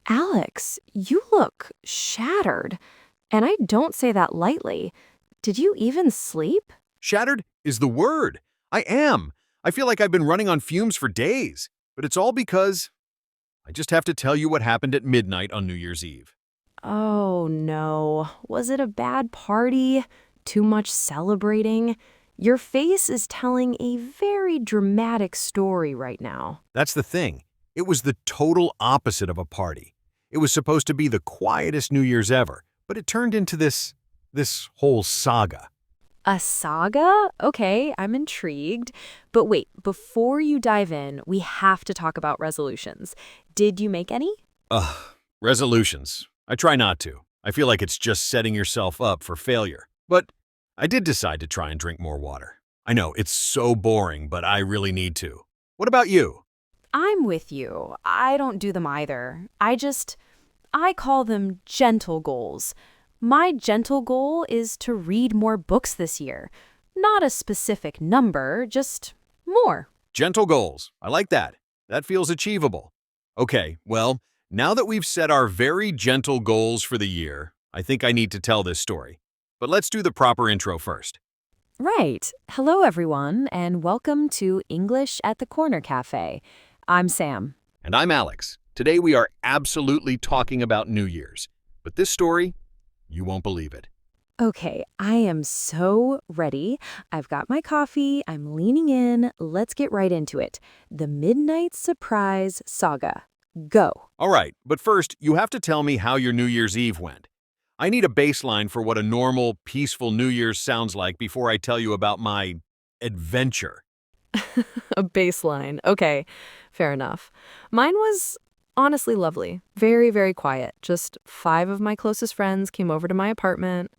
Alex, you look shattered. And I don't say that lightly. Did you even sleep? Shattered is the word. I am. I feel like I've been running on fumes for days. But it's all because I just have to tell you what happened at midnight on New Year's Eve. Oh no. Was it a bad party? Too much celebrating? Your face is telling a very dramatic story right now. That's the thing. It was the total opposite of a party. It was supposed to be the quietest New Year's ever, but it turned into this whole saga. A saga? Okay, I'm intrigued. But wait, before you dive in, we have to talk about resolutions. Did you make any? Ugh, resolutions. I try not to. I feel like it's just setting yourself up for failure. But I did decide to try and drink more water. I know, it's so boring, but I really need to. What about you? I'm with you. I don't do them either. I call them gentle goals. My gentle goal is to read more books this year. Not a specific number, just more. Gentle goals. I like that. That feels achievable. Okay, well, now that we've set our very gentle goals for the year, I think I need to tell this story. But let's do the proper intro first. Right. Hello, everyone, and welcome to English at the Corner Café. I'm Sam. And I'm Alex. Today we are absolutely talking about New Year's. But this story, you won't believe it. Okay, I am so ready. I've got my coffee. I'm leaning in. Let's get right into it. The Midnight Surprise Saga. Go. All right, but first, you have to tell me how your New Year's Eve went. I need a baseline for what a normal, peaceful New Year's sounds like before I tell you about my adventure. A baseline. Okay, fair enough. Mine was honestly lovely. Very, very quiet. Just 5 of my closest friends came over to my apartment.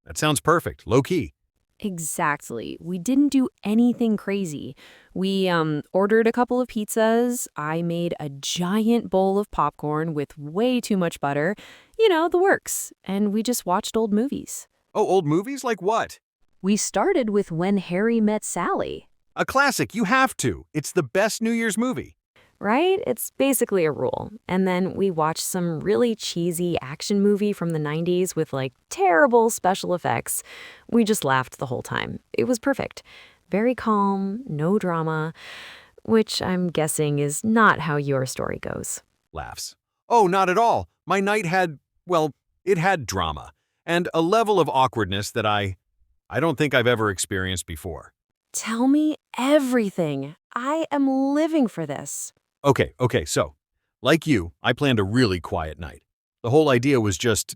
That sounds perfect, low-key. Exactly. We didn't do anything crazy. We ordered a couple of pizzas. I made a giant bowl of popcorn with way too much butter. You know, the works. And we just watched old movies. Oh, old movies? Like what? We started with When Harry Met Sally. A classic, you have to. It's the best New Year's movie. Right? It's basically a rule. And then we watched some really cheesy action movie from the 90s with like terrible special effects. We just laughed the whole time. It was perfect. Very calm, no drama, which I'm guessing is not how your story goes. Laughs. Oh, not at all. My night had, well, it had drama and a level of awkwardness that I don't think I've ever experienced before. Tell me everything. I am living for this. Okay, so, like you, I planned a really quiet night. The whole idea was just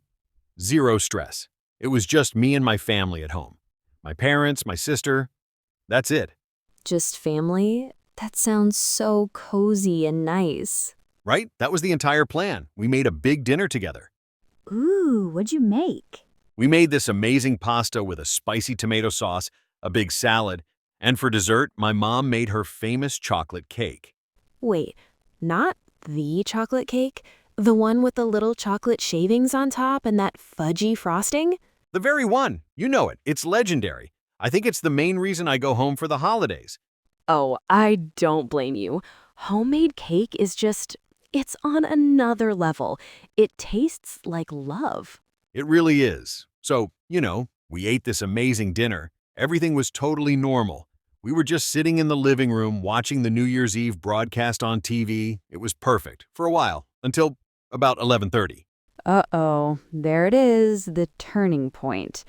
zero stress. It was just me and my family at home. My parents, my sister, that's it. Just family? That sounds so cozy and nice. Right? That was the entire plan. We made a big dinner together. Ooh, what'd you make? We made this amazing pasta with a spicy tomato sauce, a big salad, and for dessert, my mom made her famous chocolate cake. Wait, not the chocolate cake? The one with the little chocolate shavings on top and that fudgy frosting? The very one. You know it. It's legendary. I think it's the main reason I go home for the holidays. Oh, I don't blame you. Homemade cake is it's on another level. It tastes like love. It really is. So, we ate this amazing dinner. Everything was totally normal. We were just sitting in the living room watching the New Year's Eve broadcast on TV. It was perfect for a while, until about 11:30. Uh-oh, there it is, the turning point.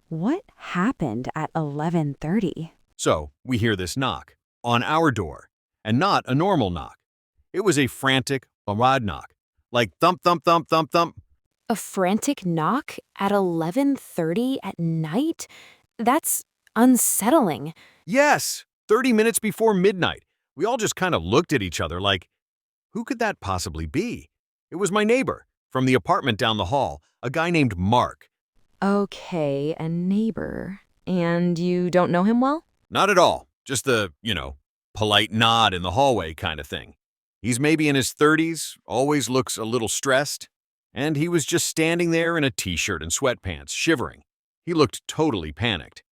What happened at 11:30? So, we hear this knock on our door, and not a normal knock. It was a frantic, loud knock, like thump, thump, thump, thump, thump. A frantic knock at 11:30 at night? That's unsettling. Yes, 30 minutes before midnight. We all just kind of looked at each other like, who could that possibly be? It was my neighbor from the apartment down the hall, a guy named Mark. Okay, a neighbor. And you don't know him well? Not at all. Just the, polite nod in the hallway kind of thing. He's maybe in his 30s, always looks a little stressed, and he was just standing there in a t-shirt and sweatpants, shivering. He looked totally panicked.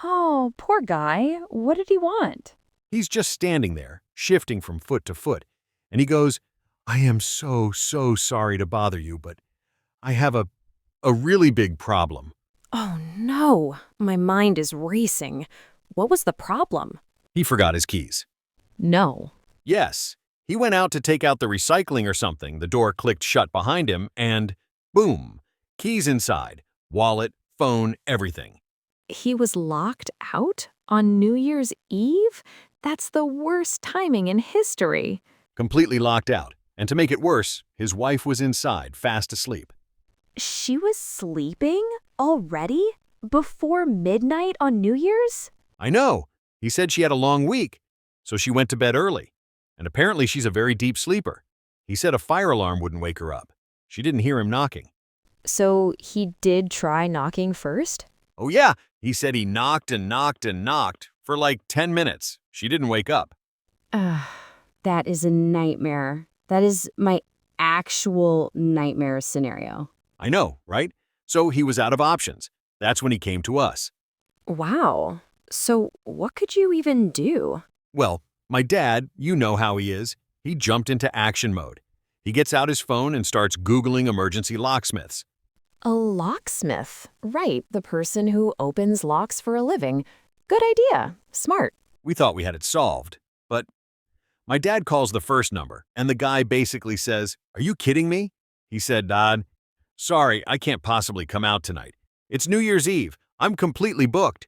Oh, poor guy. What did he want? He's just standing there, shifting from foot to foot, and he goes, I am so sorry to bother you, but I have a really big problem. Oh no, my mind is racing. What was the problem? He forgot his keys. No. Yes, he went out to take out the recycling or something. The door clicked shut behind him, and boom, keys inside, wallet, phone, everything. He was locked out on New Year's Eve? That's the worst timing in history. Completely locked out. And to make it worse, his wife was inside, fast asleep. She was sleeping already? Before midnight on New Year's? I know. He said she had a long week, so she went to bed early. And apparently she's a very deep sleeper. He said a fire alarm wouldn't wake her up. She didn't hear him knocking. So he did try knocking first? Oh yeah, he said he knocked and knocked and knocked for like 10 minutes. She didn't wake up. That is a nightmare. That is my actual nightmare scenario. I know, right? So he was out of options. That's when he came to us. Wow. So what could you even do? Well, my dad, you know how he is. He jumped into action mode. He gets out his phone and starts Googling emergency locksmiths. A locksmith. Right, the person who opens locks for a living. Good idea. Smart. We thought we had it solved, but my dad calls the first number, and the guy basically says, "Are you kidding me?" He said, "Dad, sorry, I can't possibly come out tonight. It's New Year's Eve. I'm completely booked."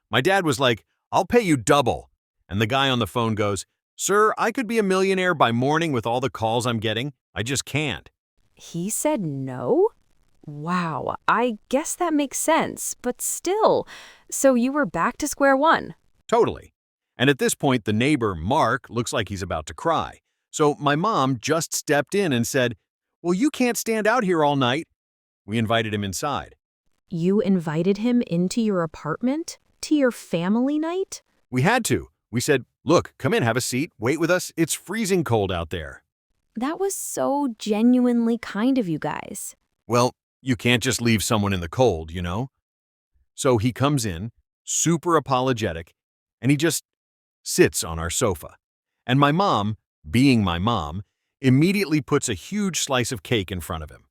My dad was like, "I'll pay you double." And the guy on the phone goes, "Sir, I could be a millionaire by morning with all the calls I'm getting. I just can't." He said no? Wow, I guess that makes sense, but still. So you were back to square one. Totally. And at this point, the neighbor, Mark, looks like he's about to cry. So my mom just stepped in and said, "Well, you can't stand out here all night." We invited him inside. You invited him into your apartment? To your family night? We had to. We said, "Look, come in, have a seat, wait with us. It's freezing cold out there." That was so genuinely kind of you guys. Well, you can't just leave someone in the cold, you know? So he comes in, super apologetic, and he just sits on our sofa. And my mom, being my mom, immediately puts a huge slice of cake in front of him.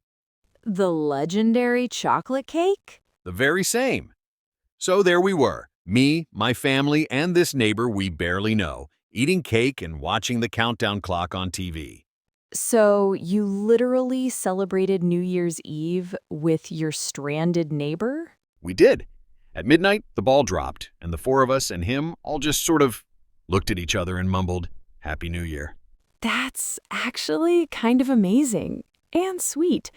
The legendary chocolate cake? The very same. So there we were, me, my family, and this neighbor we barely know, eating cake and watching the countdown clock on TV. So you literally celebrated New Year's Eve with your stranded neighbor? We did. At midnight, the ball dropped, and the four of us and him all just sort of looked at each other and mumbled, "Happy New Year." That's actually kind of amazing and sweet.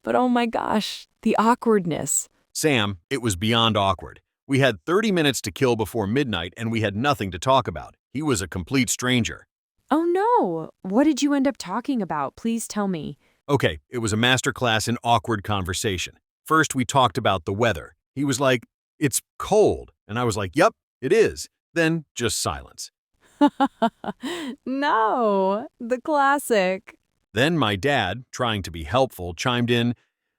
But oh my gosh, the awkwardness. Sam, it was beyond awkward. We had 30 minutes to kill before midnight, and we had nothing to talk about. He was a complete stranger. Oh no, what did you end up talking about? Please tell me. Okay, it was a masterclass in awkward conversation. First, we talked about the weather. He was like, "It's cold." And I was like, "Yep, it is." Then just silence. No, the classic. Then my dad, trying to be helpful, chimed in,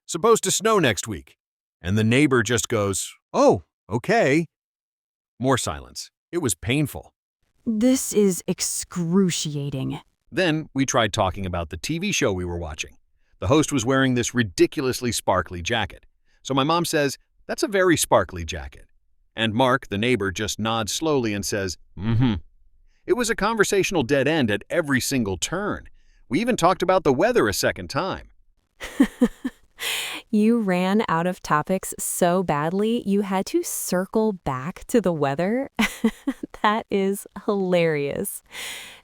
"Supposed to snow next week." And the neighbor just goes, "Oh, okay." More silence. It was painful. This is excruciating. Then we tried talking about the TV show we were watching. The host was wearing this ridiculously sparkly jacket. So my mom says, "That's a very sparkly jacket." And Mark, the neighbor, just nods slowly and says, "Mm-hmm." It was a conversational dead end at every single turn. We even talked about the weather a second time. You ran out of topics so badly, you had to circle back to the weather? That is hilarious.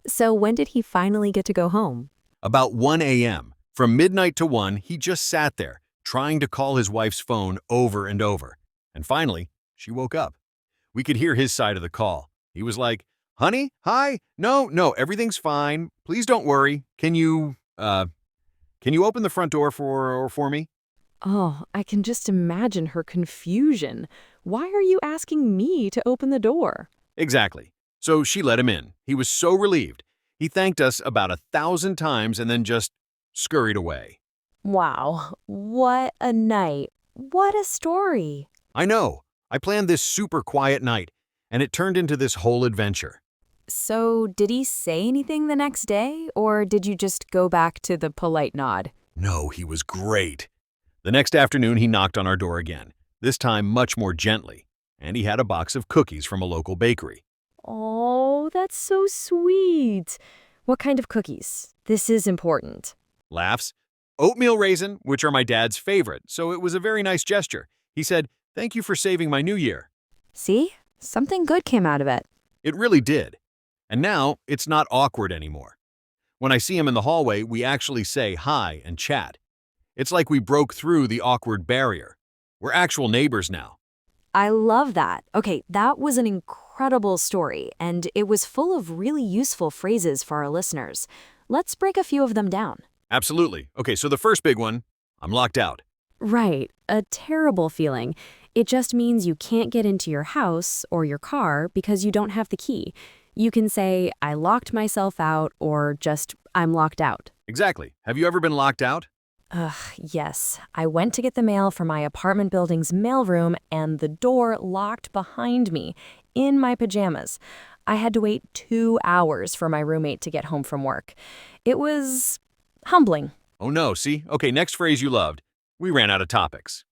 So when did he finally get to go home? About 1 a.m. From midnight to 1, he just sat there, trying to call his wife's phone over and over. And finally, she woke up. We could hear his side of the call. He was like, "Honey, hi, no, everything's fine. Please don't worry. Can you open the front door for me?" Oh, I can just imagine her confusion. Why are you asking me to open the door? Exactly. So she let him in. He was so relieved. He thanked us about 1,000 times and then just scurried away. Wow, what a night. What a story. I know. I planned this super quiet night, and it turned into this whole adventure. So, did he say anything the next day, or did you just go back to the polite nod? No, he was great. The next afternoon, he knocked on our door again, this time much more gently, and he had a box of cookies from a local bakery. Oh, that's so sweet. What kind of cookies? This is important. Laughs. Oatmeal raisin, which are my dad's favorite, so it was a very nice gesture. He said, "Thank you for saving my new year." See? Something good came out of it. It really did. And now, it's not awkward anymore. When I see him in the hallway, we actually say hi and chat. It's like we broke through the awkward barrier. We're actual neighbors now. I love that. Okay, that was an incredible story, and it was full of really useful phrases for our listeners. Let's break a few of them down. Absolutely. Okay, so the first big one, I'm locked out. Right, a terrible feeling. It just means you can't get into your house or your car because you don't have the key. You can say, I locked myself out, or just, I'm locked out. Exactly. Have you ever been locked out? Ugh, yes. I went to get the mail from my apartment building's mailroom, and the door locked behind me in my pajamas. I had to wait 2 hours for my roommate to get home from work. It was humbling. Oh no, see? Okay, next phrase you loved. We ran out of topics.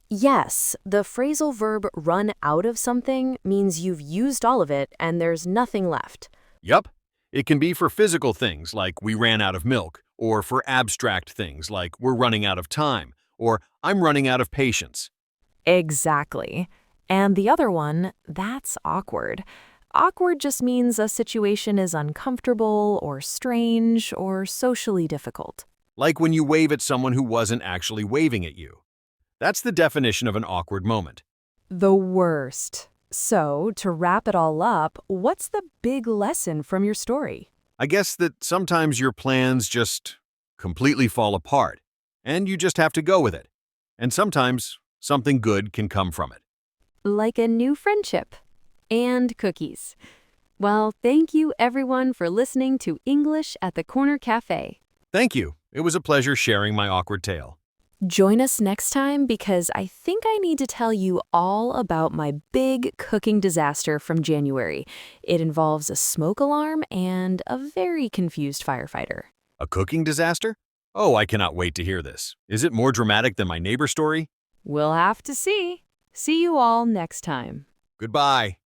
Yes, the phrasal verb run out of something means you've used all of it and there's nothing left. Yup. It can be for physical things like we ran out of milk, or for abstract things like we're running out of time, or I'm running out of patience. Exactly. And the other one, that's awkward. Awkward just means a situation is uncomfortable or strange or socially difficult. Like when you wave at someone who wasn't actually waving at you. That's the definition of an awkward moment. The worst. So, to wrap it all up, what's the big lesson from your story? I guess that sometimes your plans just completely fall apart, and you just have to go with it. And sometimes something good can come from it. Like a new friendship. And cookies. Well, thank you everyone for listening to English at the Corner Café. Thank you. It was a pleasure sharing my awkward tale. Join us next time because I think I need to tell you all about my big cooking disaster from January. It involves a smoke alarm and a very confused firefighter. A cooking disaster? Oh, I cannot wait to hear this. Is it more dramatic than my neighbor story? We'll have to see. See you all next time. Goodbye.